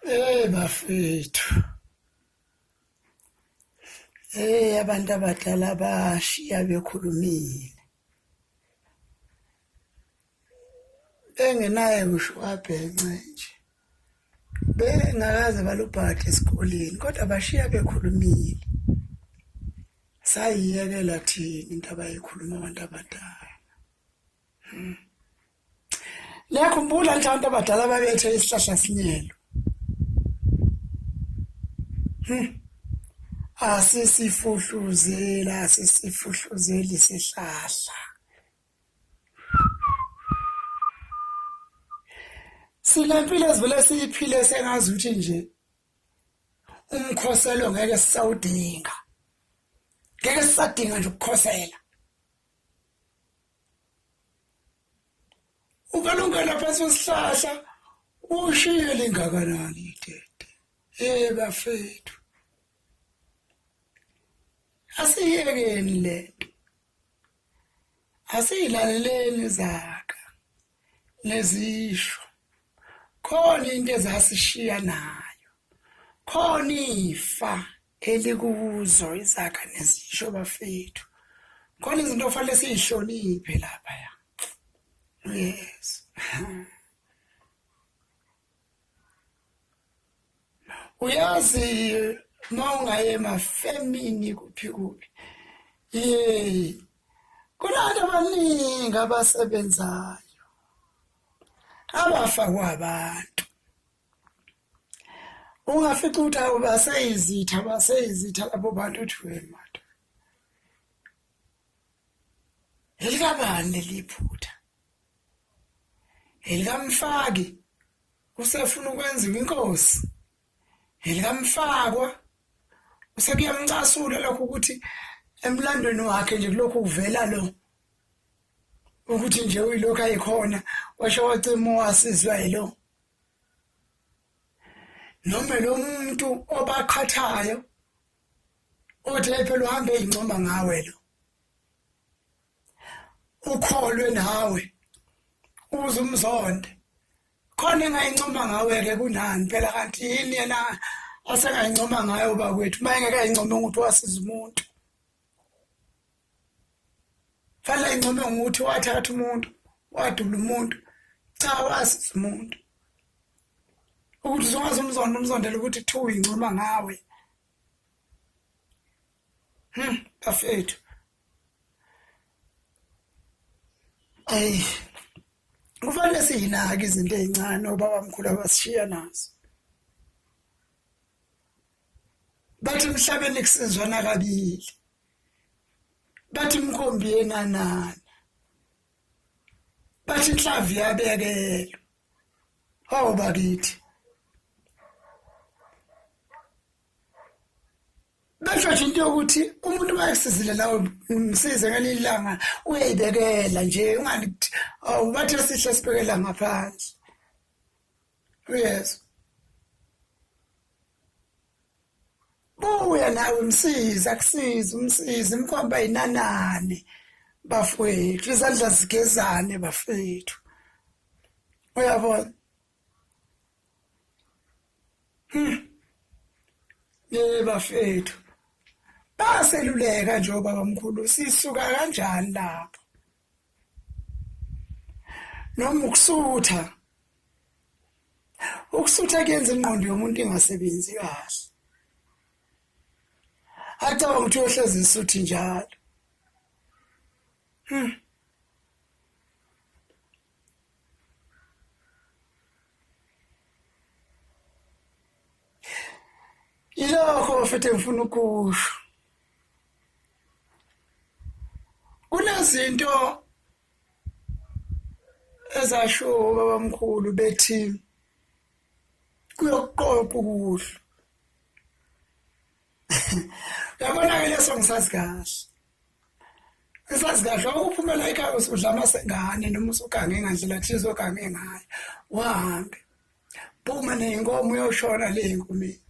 Bafethu, abantu abadala bashiya bekhulumile. Bengenaye ngisho wabhenca nje. Bengakaze balubhade esikoleni, kodwa bashiya bekhulumile. Sayiyekela thina into abayikhuluma abantu abadala. Liyakhumbula nje abantu abadala babethe isihlahla sinyelo. Asisifuhluzela isihlahla. Sinempilo esivele siyiphile sengazi ukuthi nje umkhoselo ngeke sisawudinga. Ngeke sisadinga nje ukukhosela. Ukalungela phansi kwesihlahla ushiye lingakanani idede. Bafethu. Asiyekeni lento. Asiyilaleleni izakha nezisho. Khona into ezasishiya nayo. Khona ifa elikuzo izakha nezisho bafethu. Khona izinto ofanele sizihloniphe lapha ya. Yes. Uyazi mawungaye emafemini kuphi. Kunabantu abaningi abasebenzayo. Abafakwa abantu. Ungafica ukuthi abaseyizitha labo bantu uthi wemata. Elikabani leliphutha. Elikamfaki usefuna ukwenziwa inkosi. Elikamfakwa usekuyamcasula lokho ukuthi emlandweni wakhe nje kulokhu kuvela lo ukuthi nje uyilokho ayikhona washo wacima wasizwa yilo. Noma lo muntu obaqhathayo othi phela uhambe ezincoma ngawe lo. Ukholwe nawe. Uze umzonde. Khona engayincoma ngawe ke kunani phela kanti yini yena asengayincoma ngayo bakwethu mayengeke ayincome ukuthi wasiza umuntu. Fanele income ngokuthi wathatha umuntu wadula umuntu cha wasiza umuntu. Ukuthi uzongaze umzondela ukuthi thu incoma ngawe. Bafethu. Kufanele siyinake izinto ezincane obabamkhulu abasishiya nazo. Bathi emhlabeni kusizwana kabili. Bathi imkhombi yenanana. Bathi inhlavu yabekelo. Hawu bakithi. Basho nje into yokuthi umuntu mayesizile nawe umsize ngelilanga uyayibekela nje unganithi bathi sihle sibekela ngaphansi. Yes. Buya nawe umsiza kusiza umsiza imkhomba inanane bafowethu izandla zigezane bafethu. Uyabona? Bafethu. Baseluleka nje babamkhulu sisuka kanjani lapho. Noma ukusutha. Ukusutha kuyenza ingqondo yomuntu ingasebenzi kahle. Acabanga ukuthi uyohlezi isuthi njalo. Yilokho bafethu ngifuna ukusho. Kunezinto ezasho babamkhulu bethi kuyoqoqa ukudla. Yabona ke leso ngisazi kahle. Ngisazi kahle ukuphumela ekhaya usudla amasengane noma usugange ngandlela thize ogange ngayo. Wahambe. Phuma nenkomo uyoshona le inkomeni.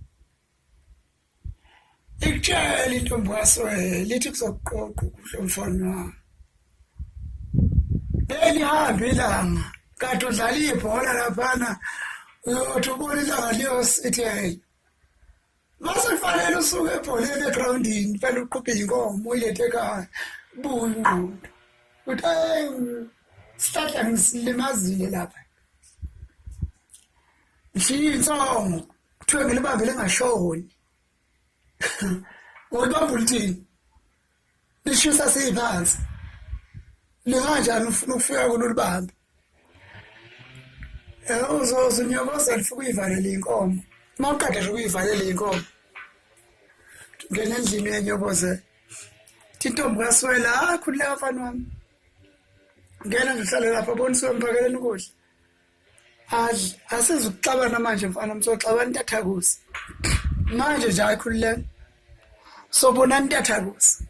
Ikutshela intombi kaSwele lithi kuzoqoqa ukudla umfana wami. Belihambe ilanga kanti udlala ibhola laphana uyothi ubona ilanga liyosithi hey mase kufanele usuke ebholeni egroundini phela uqhubhe inkomo uyilethe ekhaya buya uthi hey sihlahla ngisilimazile lapha insongo kuthiwe ngilibambe lingashoni ulibamba ulithini lishisa siphansi linganjani ufuna ukufika kulibambe uzonyokoza lifuka uyivalele inkomo mawuqeda nje ukuyivalela inkomo ngene endlini yenyokoze intombi kaswela khuleka mfana wami ngena nje uhlale lapha bonisiwe mphakeleni ukudla asizukuxabana manje mfana msoxabana intathakusi manje nje ayikhululeka sobona intathakusi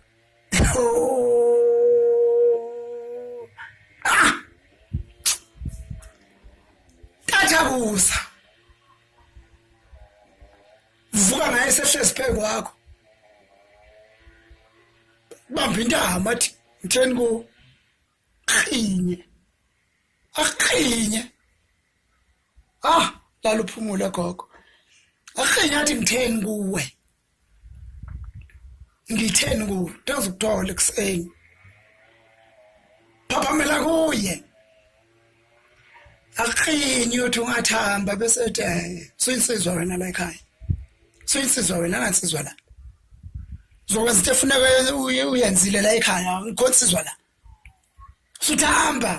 tathakusa vuka ngaye sehlezi phezu kwakho bamba intama athi ngitheni ku aqhinye lalo uphumule gogo aqhinye athi ngitheni kuwe ngitheni kuwe ndazukuthola ekuseni phaphamela kuye aqhinye uthi ungathamba bese ethi suyinsizwa wena la ekhaya suyinsizwa wena angansizwa la zokwenza into efuneka uyenzile la ekhaya ngikhonsizwa la suthamba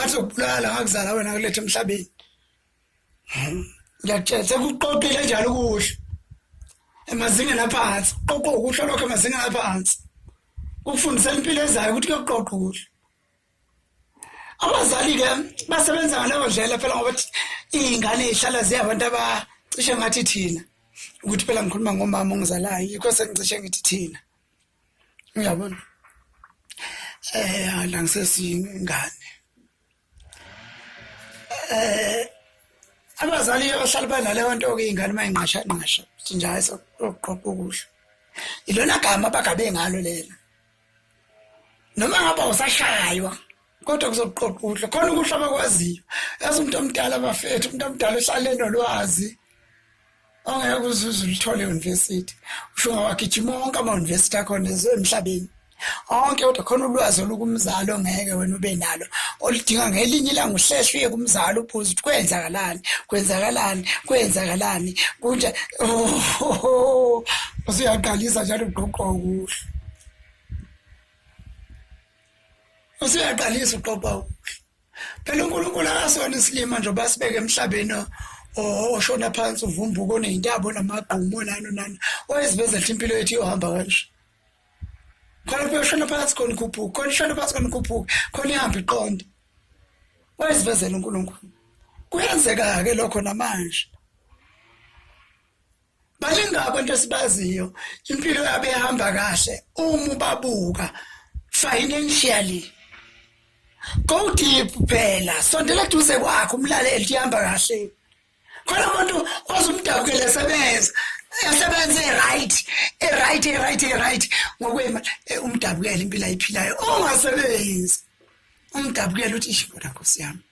athi ukubulala ngakuzala wena kulethe emhlabeni ngiyakutshela sekuqoqile njalo kuhle emazingeni aphansi qoqo kuhle lokho emazingeni aphansi ukufundisa impilo ezayo ukuthi kuyoqoqa kuhle abazali ke basebenza ngaleyo ndlela phela ngoba izingane ezihlala ziyabantu abacishe ngathi thina ukuthi phela ngikhuluma ngomama ongizalayo yikho sengicishe ngithi thina uyabona la ngisesingane abazali abahlala banaleyo nto ke izingane mayinqasha nqasha njalo sokuqoqa kuhle ilona gama bagabe ngalo lena noma ngaba usashaywa kodwa kuzoqoqa kuhle khona ukuhle abakwaziyo yazi umuntu omdala bafethu umuntu omdala uhlale nolwazi ongeke uzuze ulithole university usho ngawagijima wonke ama-university akhona emhlabeni onke kodwa khona ulwazi olukumzalo ongeke wena ube nalo oludinga ngelinye ilanga uhlehle uye kumzalo ubuze ukuthi kwenzakalani kunje usuyaqalisa njalo uqoqo kuhle usuyaqalisa uqoqo kuhle phela uNkulunkulu akasona isilima nje basibeke emhlabeni oshona phansi uvumbuko oneyintabo namagqumo nani oyezivezela impilo yethu yohamba kanje khona beshona phansi khona ikhuphuka khona shona phansi khona ikhuphuka khona ihamba iqonda oyezivezela uNkulunkulu kuyenzeka ke lokho namanje baningi abantu esibaziyo impilo yabo ihamba kahle uma ubabuka financially go deep phela sondela duze kwakho umlaleli ihamba kahle khona umuntu ozumdabukele esebenze right ngokwema umdabukele impilo ayiphilayo ongasebenzi umdabukele uthi ishibona Nkosi yami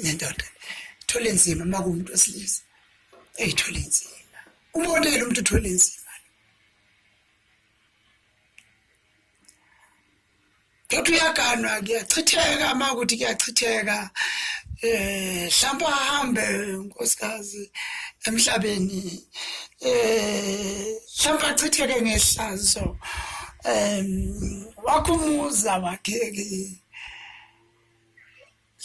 nendoda thole nzima makumuntu wesilisa eyithole nzima umonele umuntu uthole nzima kodwa uyaganwa kuyachitheka makuthi kuyachitheka hlamba ahambe nkosikazi emhlabeni hlamba achitheke ngehlazo wakhumuza wakheke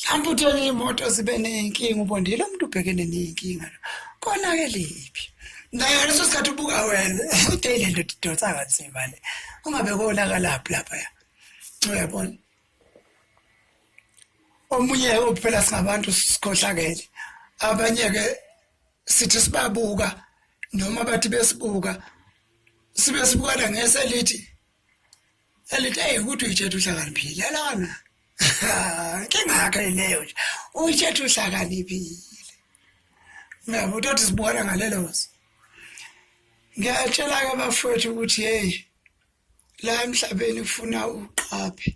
hlamba uthele imoto zibe nenkinga ubondile umuntu ubhekene nenkinga kona ke liphi naye leso sikhathi ubuka wena udele nto idonsa kanzima le ungabe konakalapi lapha uyabona omunye ophela singabantu sikhohlakele abanye ke sithi sibabuka noma bathi besibuka sibe sibukana ngeselithi hey ukuthi uyithethe uhlakaniphile lana ke ngakho leyo nje uyithethe uhlakaniphile ngabo uthi sibukana ngalelozo ngiyatshela ke bafowethu ukuthi hey la emhlabeni ufuna uqaphe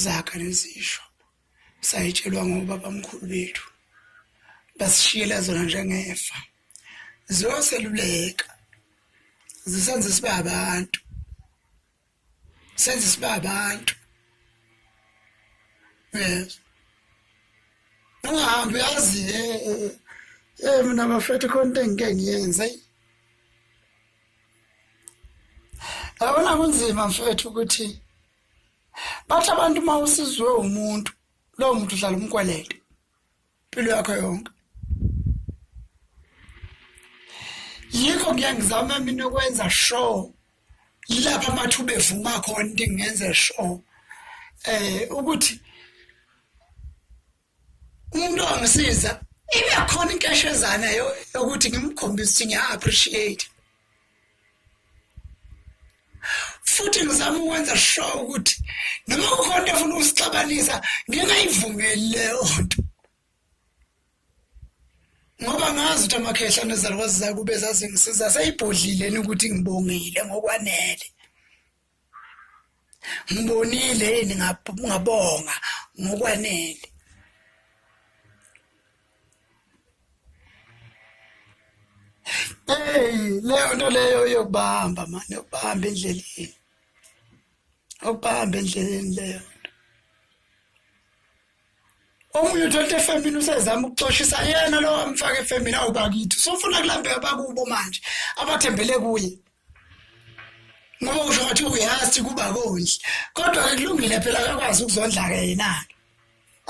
zakha nezisho sayitshelwa ngobaba omkhulu bethu basishiyela zona njengefa ziyoseluleka zisenze sibe abantu senze sibe abantu yes ungahambi yazi mina bafethu konke engike ngiyenze awona kunzima mfethu ukuthi bathi abantu mawusizwe umuntu lo muntu uhlala umkwelede impilo yakho yonke yikho ngiyangizama mina ukwenza sure yilapha amathuba evuma khona into ngenze sure ukuthi umuntu angisiza ibe khona inkeshezana yokuthi ngimkhombise ukuthi ngiya-appreciate futhi ngizama ukwenza sure ukuthi noma kukhona efuna ukusixabanisa ngingayivumeli leyo nto ngoba ngazi ukuthi amakhehlane ezalukwazi zakube zazingisiza seyibhodlileni ukuthi ngibongile ngokwanele ngibonile yini ngabonga ngokwanele leyo nto leyo yokubamba manje yokubamba endleleni ukubamba endleleni leyo omunye uthathe efemini usezama ukuxoshisa yena lo amfaka efemini awubakithi sofuna kulambeka bakubo manje abathembele kuye ngoba usho ngathi uyazi kuba konje kodwa kulungile phela akakwazi ukuzondla-ke yena-ke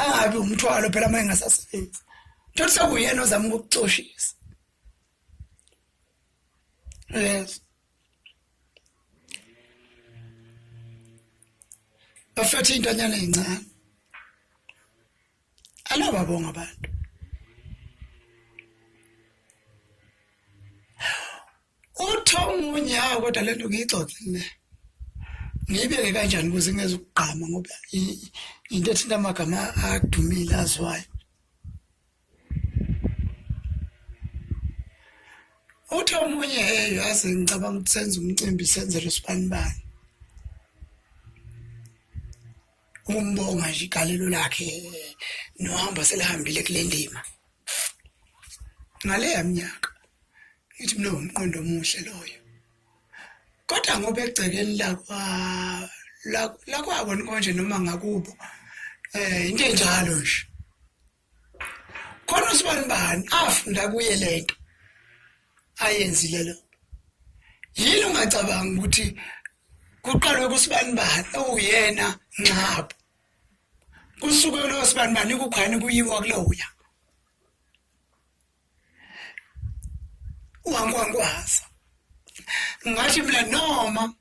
angabi umthwalo phela uma engasasebenzi ntothi sekuyena ozama ukukuxoshisa yes bafethu intonyana eyincane alababonga abantu uthomunye kodwa lento ngiyixoxile ngiyibeke kanjani ukuze ngeze ukugqama ngoba into ethinta amagama adumile aziwayo uthomunye yazi ngicabanga ukuthi senze umcimbi senzele usibanibani umbonga nje igalelo lakhe nohamba selihambile kule ndima ngale yaminyaka ngithi mina umqondo omuhle loyo kodwa ngoba egcekeni lakwabo konje noma ngakubo into enjalo nje khona usibanibani afunda kuye lento ayenzile lo yini ungacabanga ukuthi kuqalwe kusibanibani uyena ngcabo kusuke lo sibanibani kukhani kuyiwa kuloya uwangwaza ngathi mina noma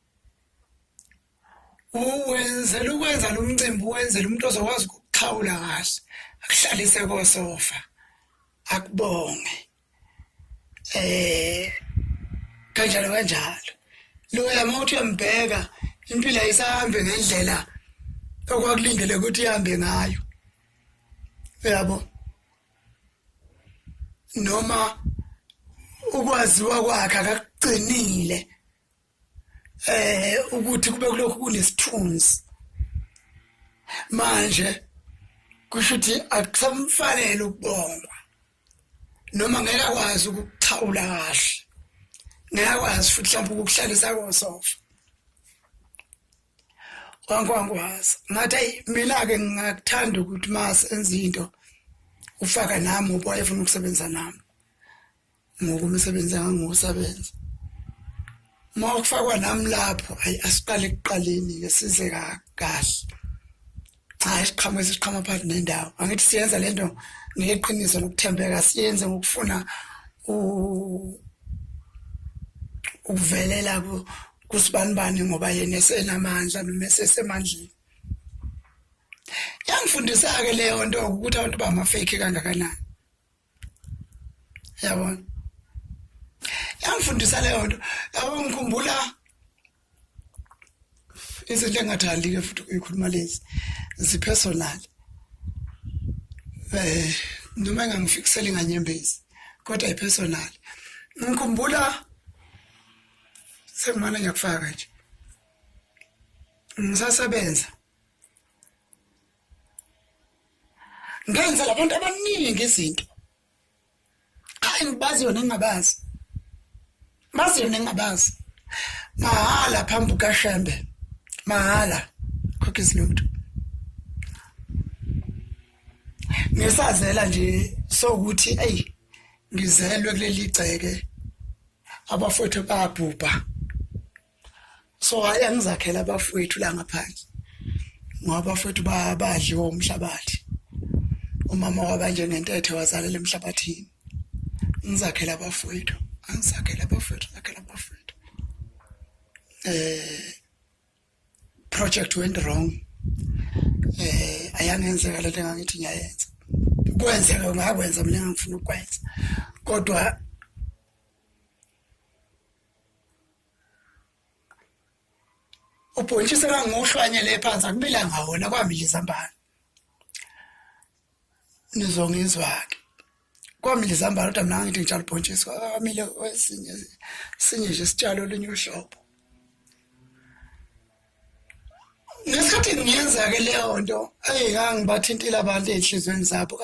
ukwenza lo mcimbi wenzela umuntu ozokwazi ukuxhawula kahle akuhlalise kosofa akubonge kanjalo kanjalo loya mawuthi uyambheka impilo ayisahambe ngendlela okwakulindele ukuthi ihambe ngayo yabo noma ukwaziwa kwakhe akakucinile ukuthi kube kulokhu kunesithunzi manje kusho ukuthi akusamfanele ukubongwa noma ngeke akwazi ukuxhawula kahle ngeke akwazi futhi mhlawumbe ukukuhlalisa kosofa wangwaza ngathi mina-ke ngingakuthanda ukuthi masenza into ufaka nami uba efuna ukusebenza nami ngoku umsebenzi engangiwusebenza uma ukufakwa nami lapho asiqale ekuqaleni-ke size kahle hayi isiqhamuko esiqhama phakathi nendawo angithi siyenza le nto ngeqiniso nokuthembeka siyenze ngokufuna ukuvelela kusibanibani ngoba yena esenamandla noma esesemandleni yangifundisa-ke leyo nto ukuthi abantu bama-fake kangakanani yabona yangifundisa leyo nto yabo ngikhumbula izinto engingathandi-ke futhi ukuyikhuluma lezi zipersonal noma engangifikiseli nganyembezi kodwa ipersonal ngikhumbula sengimane ngiyakufaka nje ngisasebenza ngenza labantu abaningi izinto hayi ngibazi yona ngingabazi bazi yona ngingabazi mahala phambi kaShembe mahala khokhe izinto ngisazela nje sokuthi ngizelwe kuleli gceke abafowethu babhubha so ayangizakhela abafowethu la ngaphansi ngoba abafowethu badliwa umhlabathi umama waba njengentethe wazalela emhlabathini ngizakhela abafowethu angizakhela abafowethu zakhela abafowethu project went wrong ayangenzeka lento engangithi ngiyayenza kwenzeka ngakwenza mina ngifuna ukwenza kodwa ubhontshise kangohlwanyele phansi akubila ngawona kwamile izambane nizongizwa-ke kwamile izambane kodwa mina ngithi ngitshalo ubhontshisi kwamile sinye nje isitshalo olunye uhlobo ngesikhathi ngiyenza-ke leyo nto ngangibathintile abantu ey'nhliziyweni zabo